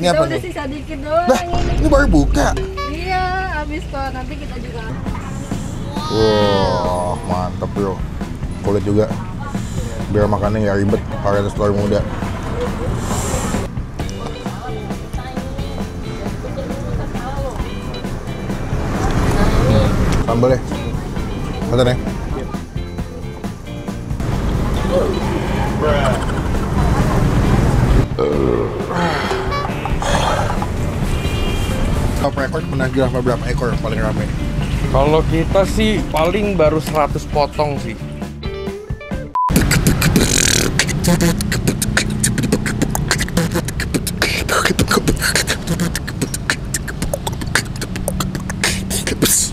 Ini apa nih? Udah sisa dikit doang Lah, ini baru buka. Iya, habis kok. Nanti kita juga. Wah, mantep bro. Kulit juga. Biar makannya nggak ribet. Varian telur muda. Sambal ya. Bentar ya. Berapa ekor pernah jual berapa ekor paling rame? Kalau kita sih paling baru 100 potong sih.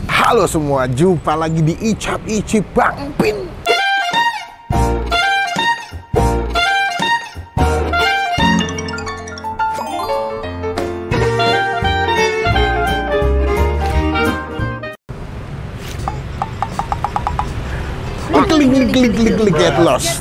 Halo semua, jumpa lagi di Icap Icip Bang Pin. Klik, get lost.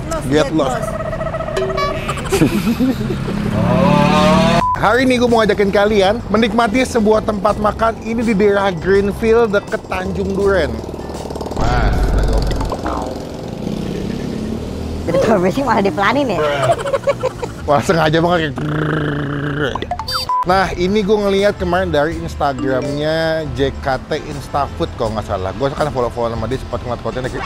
Hari ini gue mau ngajakin kalian menikmati sebuah tempat makan ini di daerah Greenfield deket Tanjung Duren. Mas, Jadi telur besi malah dipelanin ya? wah sengaja banget kayak. Nah, ini gue ngeliat kemarin dari Instagramnya JKT Instafood kalau nggak salah. Gue kan follow sama dia, sempat ngeliat kontennya kayak,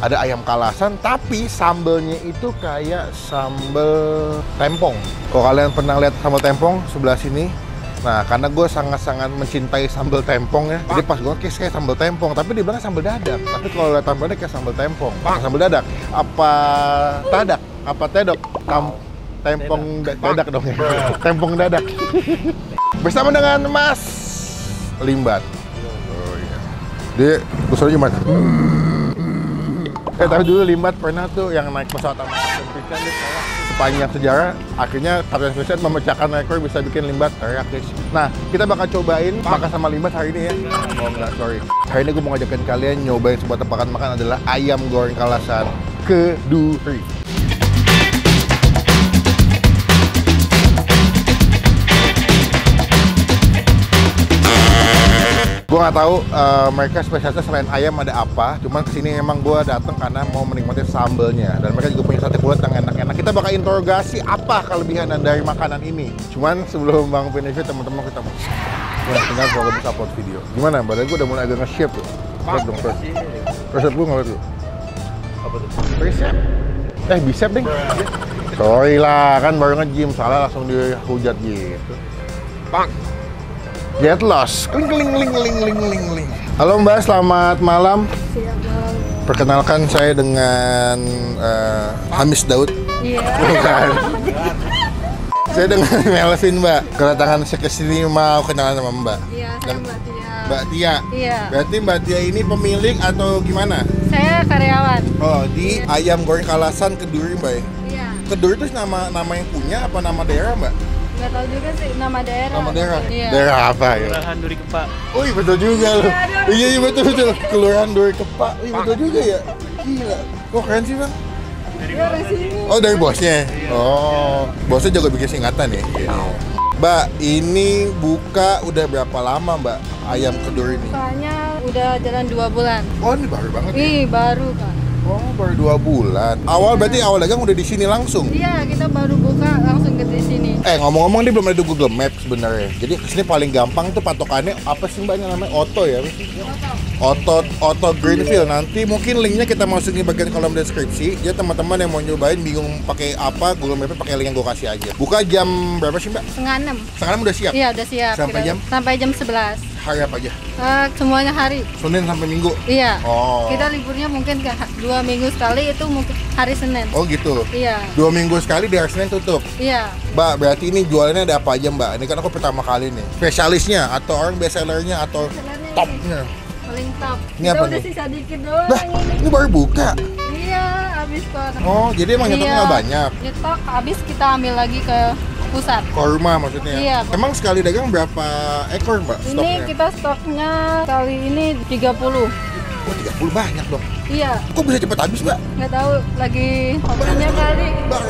ada ayam kalasan, tapi sambelnya itu kayak sambel tempong. Kalau kalian pernah lihat sambal tempong sebelah sini, nah karena gue sangat-sangat mencintai sambal tempong ya, jadi pas gue kayak sambal tempong, tapi dia bilang sambal dadak. Tapi kalau lihat tampilannya kayak sambal tempong, sambal dadak. Apa tadak? Apa tedok? Tempong dadak dong ya. Tempong dadak. Bersama dengan Mas Limbat. Oh iya. Dia usulnya gimana? Tapi dulu Limbat pernah tuh yang naik pesawat sama Captain Christian dia sepanjang sejarah, akhirnya Captain Christian memecahkan rekor bisa bikin Limbat teriak guys. Nah, kita bakal cobain makan sama Limbat hari ini ya. Oh enggak, sorry. Hari ini gue mau ngajakin kalian nyobain sebuah tempat makan adalah ayam goreng kalasan Keduri. Gue nggak tahu mereka spesialnya selain ayam ada apa. Cuman kesini emang gue datang karena mau menikmati sambelnya. Dan mereka juga punya sate kulit yang enak-enak. Kita bakal interogasi apa kelebihan dari makanan ini. Cuman sebelum Bang Pin review, teman-teman kita mau tinggal kalau bisa upload video. Gimana? Badan gue udah mulai agak nge-shape tuh. Lihat dong, first. Resep gue ngeliat tuh. Apa tuh? Bicep. Bicep deh. Sorry lah, kan baru nge-gym. Salah langsung dihujat gitu. Bang. Get lost. Kling. Halo Mbak, selamat malam. Siap, Bang. Perkenalkan saya dengan Hamis Daud. Iya. Bukan. Saya dengan Melvin, Mbak. Kedatangan saya ke sini mau kenalan sama Mbak. Iya, saya Mbak Tia. Mbak Tia. Iya. Berarti Mbak Tia ini pemilik atau gimana? Saya karyawan. Oh, di ayam goreng kalasan Keduri, Mbak. Iya. Keduri itu nama yang punya apa nama daerah, Mbak? Nggak tahu juga sih nama daerah. Nama daerah? Iya. Daerah apa ya? Kelurahan Duri Kepak. Oh iya betul juga loh. Iya betul. Kelurahan Duri Kepak. Iya betul juga ya. Gila. Kok keren sih Bang? Dari sini. Oh dari bosnya? Oh. Bosnya juga bikin singkatan ya? Iya. Mbak, ini buka udah berapa lama Mbak ayam Keduri ini? Soalnya udah jalan 2 bulan. Oh ini baru banget ya? Ih, baru Kak. Oh baru 2 bulan. Berarti awal dagang udah di sini langsung? Iya, kita baru buka langsung ke sini. Ngomong-ngomong dia belum ada di Google Maps sebenarnya. Jadi kesini paling gampang tuh patokannya apa sih Mbak namanya? Oto ya? Oto Greenfield. Nanti mungkin linknya kita masukin di bagian kolom deskripsi. Jadi teman-teman yang mau nyobain bingung pakai apa, Google Maps pakai link yang gue kasih aja. Buka jam berapa sih Mbak? Setengah 6. Setengah 6 udah siap? Iya, udah siap. Sampai jam? Sampai jam 11. Hari apa aja? Semuanya hari. Senin sampai Minggu? Iya. Oh. Kita liburnya mungkin 2 minggu sekali, itu mungkin hari Senin. Oh gitu? Iya. 2 minggu sekali di hari Senin tutup? Iya. Mbak, berarti ini jualannya ada apa aja Mbak? Ini kan aku pertama kali nih. Spesialisnya atau orang best sellernya atau topnya? Paling top. Ini apa udah nih? sisa dikit doang Lah, ini baru buka? Iya, habis kok. Oh, jadi emang nyetoknya nggak banyak? Nyetok, habis kita ambil lagi ke pusat. Ke rumah maksudnya? Iya. Emang sekali dagang berapa ekor Mbak Ini stoknya? kita stoknya kali ini 30. Oh 30 banyak dong. Iya. Kok bisa cepet habis Mbak? Nggak tahu lagi hobinya kali. Mbak.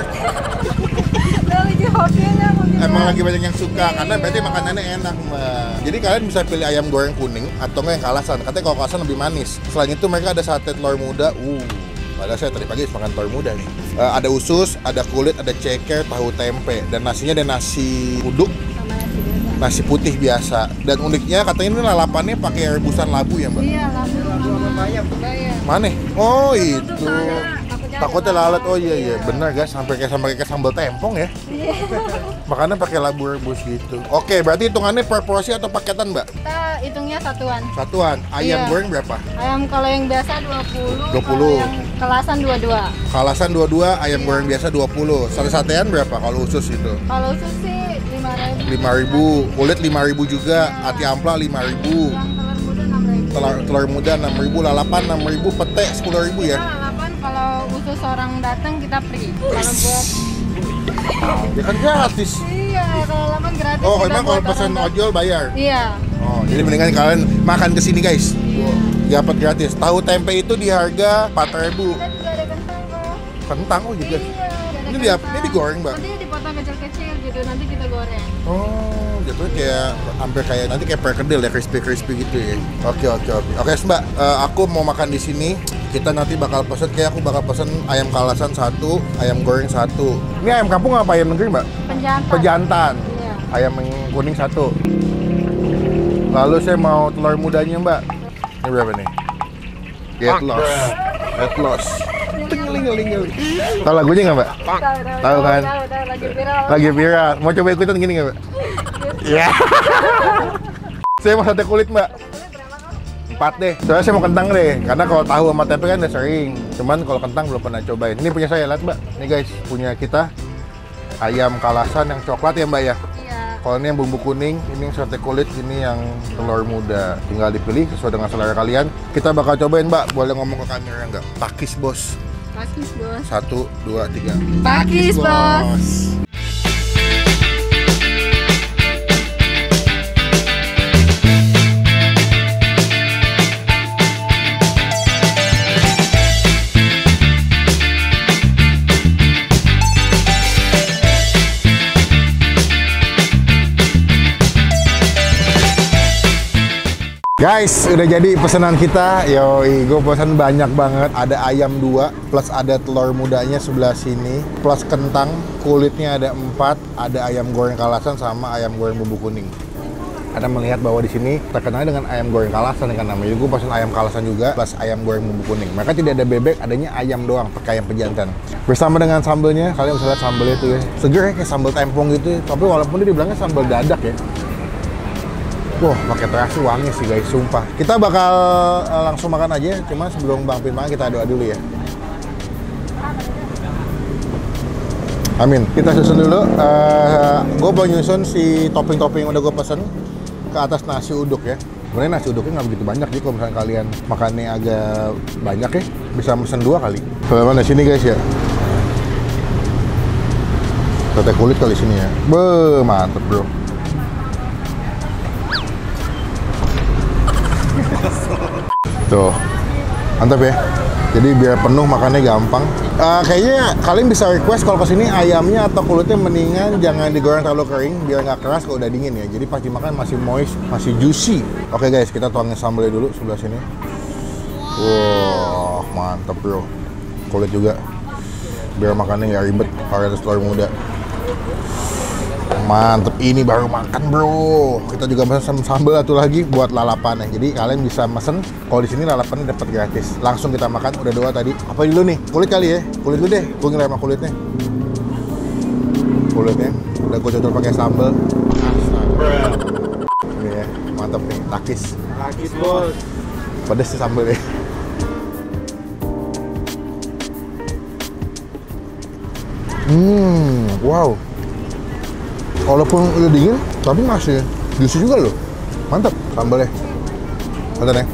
lagi hobinya mungkin. Emang lagi banyak yang suka karena berarti makanannya enak mbak. Jadi kalian bisa pilih ayam goreng kuning atau enggak yang kalasan. Katanya kalau kalasan lebih manis. Selain itu mereka ada sate telur muda. Padahal saya tadi pagi makan telur muda nih. Ada usus, ada kulit, ada ceker, tahu tempe, dan nasinya ada nasi uduk, Sama nasi biasa. nasi putih biasa. Dan uniknya katanya ini lalapannya pakai rebusan labu ya mbak. Iya, labu sama bayam. Mana? Oh itu. Takutnya Takutnya lalat. Oh iya benar guys, sampai kayak sambal tempong ya. Iya. Makannya pakai labu rebus gitu. Oke, berarti hitungannya per porsi atau paketan mbak? Kita hitungnya satuan. Satuan. Ayam Iya. goreng berapa? Ayam kalau yang biasa 20, 20. kalau yang kelasan 22. Kalasan 22, ayam goreng biasa 20. Sate-satean berapa kalau usus itu? Kalau usus sih 5.000. 5.000, kulit 5.000 juga, ati ampla 5.000, Yang telur muda 6.000. telur muda 6.000, lalapan 6.000, pete 10.000 ya. Kita lalapan kalau usus orang datang kita free. Kalau buat Ya kan gratis. iya, kalau lalapan gratis. Oh, kita emang buat kalau pesan orang ojol bayar. Iya. Oh, jadi mendingan kalian makan ke sini guys. Dapat gratis. Tahu tempe itu di harga 4.000. Kita juga ada kentang kok. Kentang oh juga. Iya, ada Ini kentang. digoreng, Mbak? Nanti dipotong kecil-kecil gitu, nanti kita goreng. Oh, jatuhnya kayak hampir kayak nanti kayak perkedel ya, crispy gitu ya. Oke. Oke, Mbak, aku mau makan di sini. Kita nanti bakal pesen, kayak aku bakal pesen ayam kalasan 1, ayam goreng 1. Ini ayam kampung apa ayam negeri, Mbak? Penjantan. Pejantan. Iya. Ayam yang kuning 1. Lalu saya mau telur mudanya, Mbak. Ini berapa nih? Get lost. Tingling. Tahu lagunya nggak, Mbak? Tahu kan? Tahu, lagi viral. Lagi viral. Mau coba ikutan gini nggak, Mbak? Iya. Saya mau sate kulit, Mbak. 4 deh. Soalnya saya mau kentang deh. Karena kalau tahu sama tempe kan udah sering. Cuman kalau kentang belum pernah cobain. Ini punya saya, lihat, Mbak. Ini guys, punya kita ayam kalasan yang coklat ya, Mbak ya. Iya. Kalau ini yang bumbu kuning, ini yang sate kulit, ini yang telur muda. Tinggal dipilih sesuai dengan selera kalian. Kita bakal cobain, Mbak. Boleh ngomong ke kamera nggak? Pakis, Bos. Pakis, Bos. 1, 2, 3. Pakis, Bos. Guys, udah jadi pesanan kita. Yoi, gue pesan banyak banget. Ada ayam 2, plus ada telur mudanya sebelah sini, plus kentang, kulitnya ada 4, ada ayam goreng kalasan sama ayam goreng bumbu kuning. Anda melihat bahwa di sini terkenal dengan ayam goreng kalasan kan namanya. Jadi gue pesan ayam kalasan juga, plus ayam goreng bumbu kuning. Mereka tidak ada bebek, adanya ayam doang, pakai ayam pejantan. Bersama dengan sambelnya, kalian bisa lihat sambelnya tuh ya. Seger ya, kayak sambal tempong gitu. Tapi walaupun dia dibilangnya sambal dadak ya. Wah, pakai terasi wangi sih guys, sumpah. Kita bakal langsung makan aja, cuma sebelum Bang Pin makan kita doa dulu ya. Amin. Kita susun dulu. Gue mau nyusun si topping-topping yang udah gue pesen ke atas nasi uduk ya. Sebenarnya nasi uduknya nggak begitu banyak, jadi kalau misalnya kalian makannya agak banyak ya, bisa pesen 2 kali. Soalnya di sini guys ya. Sate kulit kali sini ya. Mantep bro. Tuh, mantap ya. Jadi biar penuh makannya gampang. Kayaknya kalian bisa request kalau kesini ayamnya atau kulitnya mendingan jangan digoreng terlalu kering biar nggak keras kalau udah dingin ya. Jadi pas dimakan masih moist, masih juicy. Oke guys, kita tuangin sambalnya dulu sebelah sini. Wah, mantap bro. Kulit juga. Biar makannya nggak ribet. Pakai telur muda. Mantep, ini baru makan bro. Kita juga pesen sambal satu lagi buat lalapannya. Jadi kalian bisa mesen. Kalau di sini lalapannya dapat gratis. Langsung kita makan. Udah 2 tadi. Apa dulu nih? Kulit kali ya? Kulit dulu deh. Gue ngelem sama kulitnya. Kulitnya. Udah gue cocok pakai sambal. Ini ya, mantep nih. Takis. Takis, Bos. Pedes sih sambalnya. Wow. Walaupun udah dingin, tapi masih juicy juga loh. Mantap sambalnya. Mantap ya.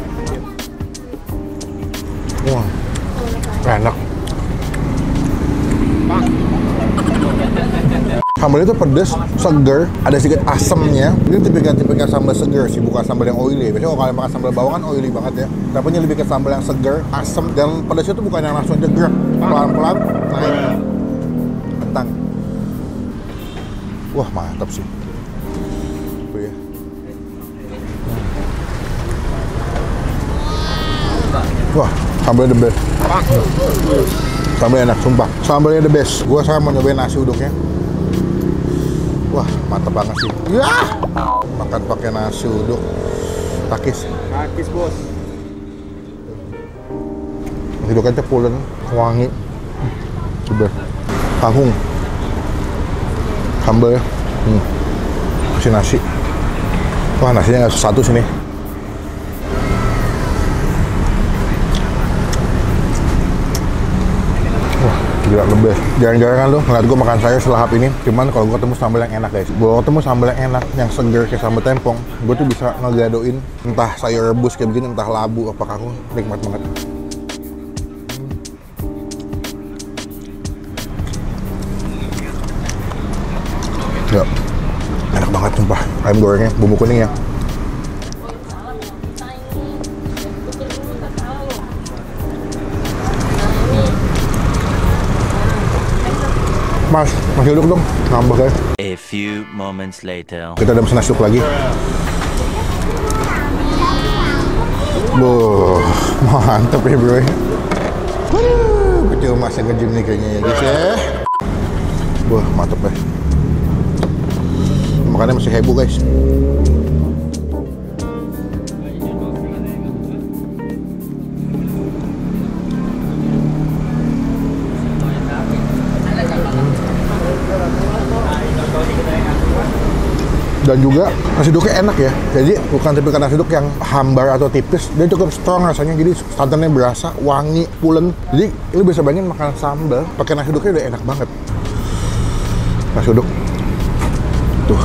Wah, enak. Sambalnya itu pedes, seger, ada sedikit asamnya. Ini tipikal sambal seger sih, bukan sambal yang oily. Biasanya kalau kalian makan sambal bawang kan oily banget ya. Tapi ini lebih ke sambal yang seger, asam, dan pedesnya itu bukan yang langsung jegrek. Pelan-pelan naik. Kentang. Wah, mantap sih. Tuh ya. Wah, sambalnya the best. Sambalnya enak, sumpah. Sambalnya the best. Gua sekarang mau nyobain nasi uduknya. Wah, mantap banget sih. Yah! Makan pakai nasi uduk. Takis. Takis, Bos. Nasi uduknya pulen, wangi. Coba. Tahung. Sambal ya. Kasih nasi. Wah, nasinya nggak satu sini. Wah, gila lebih. Jarang-jarang kan lu ngeliat gue makan sayur selahap ini. Cuman kalau gue ketemu sambal yang enak guys. Gue ketemu sambal yang enak, yang seger kayak sambal tempong. Gue tuh bisa ngegadoin entah sayur rebus kayak begini, entah labu, apa kaku. Nikmat banget. Ya, enak banget sumpah. Ayam gorengnya, bumbu kuningnya. Mas, masih uduk dong, nambah guys. A few moments later. Kita ada pesan nasi uduk lagi. Boh, mantep ya bro. Kecil masih nge-gym nih kayaknya ya guys ya. Wah, mantep ya. Makannya masih heboh guys. Dan juga nasi uduknya enak ya. Jadi bukan tipikal nasi uduk yang hambar atau tipis. Dia cukup strong rasanya. Jadi santannya berasa, wangi, pulen. Jadi lu bisa bayangin makan sambal pakai nasi uduknya udah enak banget. Nasi uduk. Tuh.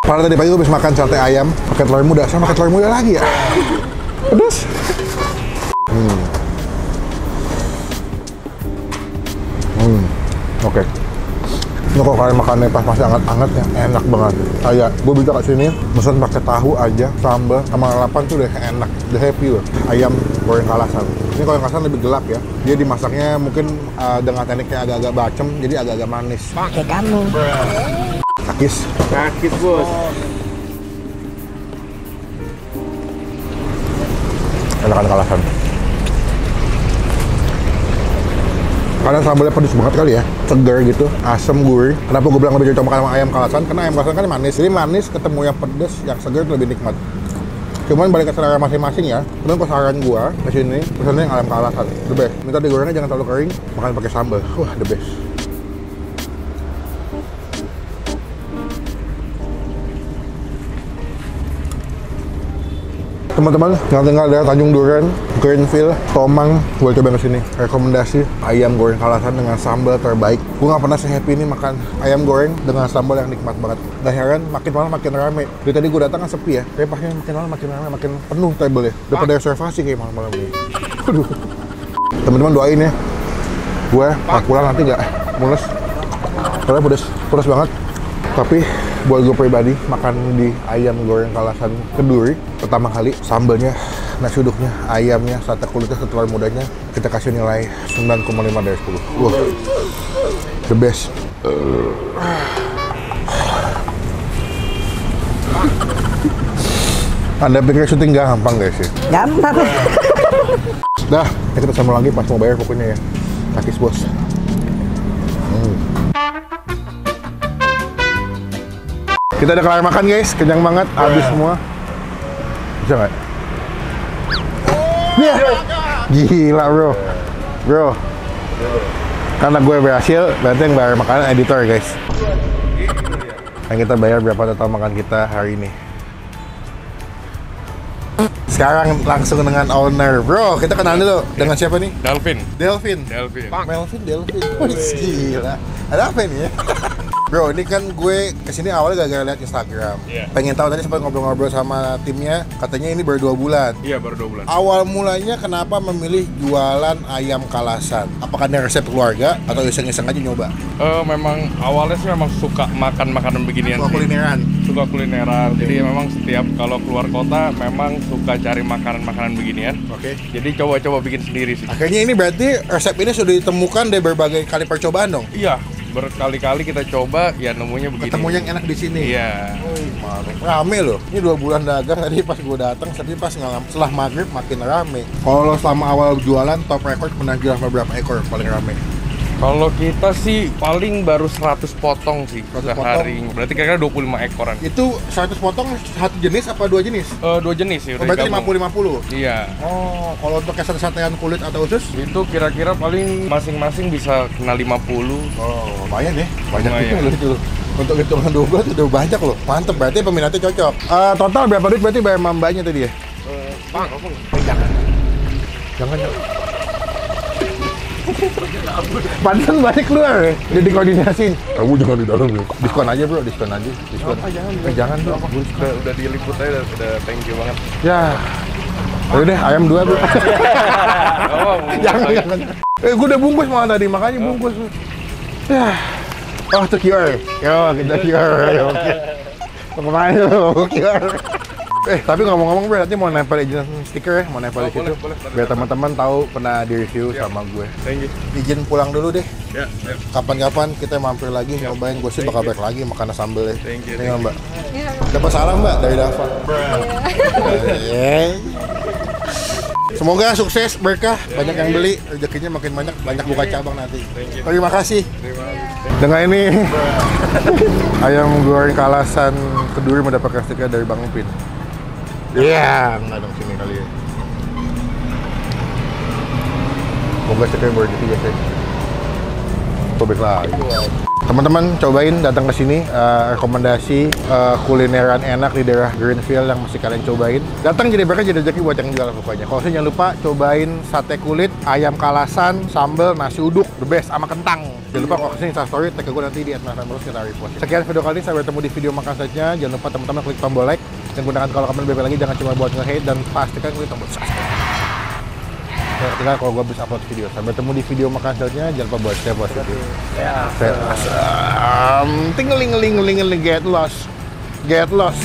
Padahal tadi pagi gue habis makan sate ayam pakai telur muda, sama pakai telur muda lagi ya. Pedas. Oke. Ini kalau kalian makannya pas masih hangat-hangat ya enak banget. Kayak gue bisa ke sini pesan pakai tahu aja, sambal sama lalapan tuh udah enak, udah happy loh. Ayam goreng kalasan. Ini kalau yang kalasan lebih gelap ya. Dia dimasaknya mungkin dengan tekniknya agak-agak bacem, jadi agak-agak manis. Kayak kamu. Takis. Takis, Bos. Enakan kalasan. Karena sambalnya pedes banget kali ya, segar gitu, asam gurih. Kenapa gue bilang lebih cocok makan sama ayam kalasan? Karena ayam kalasan kan manis, jadi manis ketemu yang pedes, yang segar itu lebih nikmat. Cuman balik ke selera masing-masing ya. Cuman kalau saran gue kesini, pesannya yang ayam kalasan, the best. Minta digorengnya jangan terlalu kering, makan pakai sambal, wah the best. Teman-teman yang tinggal daerah Tanjung Duren, Greenville, Tomang, gue coba kesini. Rekomendasi ayam goreng kalasan dengan sambal terbaik. Gue nggak pernah se-happy ini makan ayam goreng dengan sambal yang nikmat banget. Gak heran, makin malam makin rame. Dari tadi gue datang kan sepi ya, tapi pas makin malam makin rame, makin penuh table ya. Daripada reservasi kayak malam-malam ini. Aduh. Teman-teman doain ya, gue pas pulang nanti nggak mules. Karena pedas banget. Tapi buat gue pribadi makan di ayam goreng kalasan Keduri pertama kali, sambalnya, nasi uduknya, ayamnya, sate kulitnya, telur mudanya, kita kasih nilai 9,5 dari 10. Wah, the best. Anda pikir syuting gampang guys ya? Gampang. Dah, kita sama lagi pas mau bayar pokoknya ya. Takis bos. Kita udah kelar makan guys, kenyang banget, habis semua. Bisa nggak? Gila bro. Bro. Karena gue berhasil, berarti yang bayar makanan editor guys. Yang kita bayar berapa total makan kita hari ini. Sekarang langsung dengan owner. Bro, kita kenalan dulu. Dengan siapa nih? Delvin. Delvin. Delvin. Wih, gila. Ada apa ini ya? Bro, ini kan gue kesini awalnya gara-gara lihat Instagram. Iya. Pengen tahu, tadi sempat ngobrol-ngobrol sama timnya, katanya ini baru 2 bulan. Iya, baru 2 bulan. Awal mulanya kenapa memilih jualan ayam kalasan? Apakah ada resep keluarga atau iseng-iseng aja nyoba? Memang awalnya sih memang suka makan makanan beginian Soal sih. kulineran. suka kulineran. Jadi memang setiap kalau keluar kota memang suka cari makanan-makanan beginian. Oke. Jadi coba-coba bikin sendiri sih. Akhirnya ini berarti resep ini sudah ditemukan dari berbagai kali percobaan dong? Iya, berkali-kali kita coba ya nemunya begini. Ketemu yang enak di sini? Iya. Rame loh. Ini 2 bulan dagang tadi pas gue datang, tapi pas setelah maghrib makin rame. Kalau lo selama awal jualan top record pernah jual berapa ekor paling rame? Kalau kita sih paling baru 100 potong sih 100 sehari. Berarti kira-kira 25 ekoran. Itu 100 potong satu jenis apa 2 jenis? 2 jenis sih Oh, udah berarti digabung. 50-50? Iya. Oh, kalau untuk sate-satean kulit atau usus? Itu kira-kira paling masing-masing bisa kena 50. Oh, lumayan ya. Banyak Lumayan. juga loh itu loh. Untuk hitungan 12 udah banyak loh. Mantep, berarti peminatnya cocok. Total berapa duit berarti bayar sama mbaknya tadi ya? Bang, Jangan. Pantesan balik keluar ya? Udah dikoordinasiin. Kamu jangan di dalam ya. Diskon aja bro, diskon aja. Diskon. Jangan bro. udah diliput aja udah thank you banget. Ya. Udah ayam 2 bro. Oh, Jangan. Gue udah bungkus malah tadi, makanya bungkus. Ya. Oh, tuh QR. Yo, kita QR. Oke. Mau kemana lo? QR. Tapi ngomong-ngomong bro, nanti mau nempel izin stiker ya, mau nempel di situ. boleh. Biar teman-teman tahu pernah di review sama gue. Thank you. Izin pulang dulu deh. Ya, ya. Kapan-kapan kita mampir lagi nyobain, gue sih bakal balik lagi makan sambel ya. Thank you. Ini mbak. Iya. Dapat salam mbak dari Dava. Semoga sukses, berkah, banyak yang beli, rezekinya makin banyak buka cabang nanti. Terima kasih. Dengan ini ayam goreng Kalasan Keduri mendapatkan stiker dari Bang Upin. Iya, nggak dong sini kali ya. Semoga stiker berjati ya guys. Sobek lagi. Teman-teman cobain datang ke sini, rekomendasi kulineran enak di daerah Greenfield yang mesti kalian cobain. Datang jadi berkah, jadi rezeki buat yang jual pokoknya. Kalau saya jangan lupa cobain sate kulit, ayam Kalasan, sambal, nasi uduk, the best sama kentang. Jangan lupa kalau kesini Instastory, tag gue nanti di @masamros kita repost. Sekian video kali ini, sampai bertemu di video makan saja. Jangan lupa teman-teman klik tombol like dan gunakan kalau komen BB lagi, jangan cuma buat nge-hate dan pastikan klik tombol subscribe. Tinggal kalau gue bisa upload video. Sampai ketemu di video makan selanjutnya. Jangan lupa buat share positif. Stay awesome. Tingling, get lost.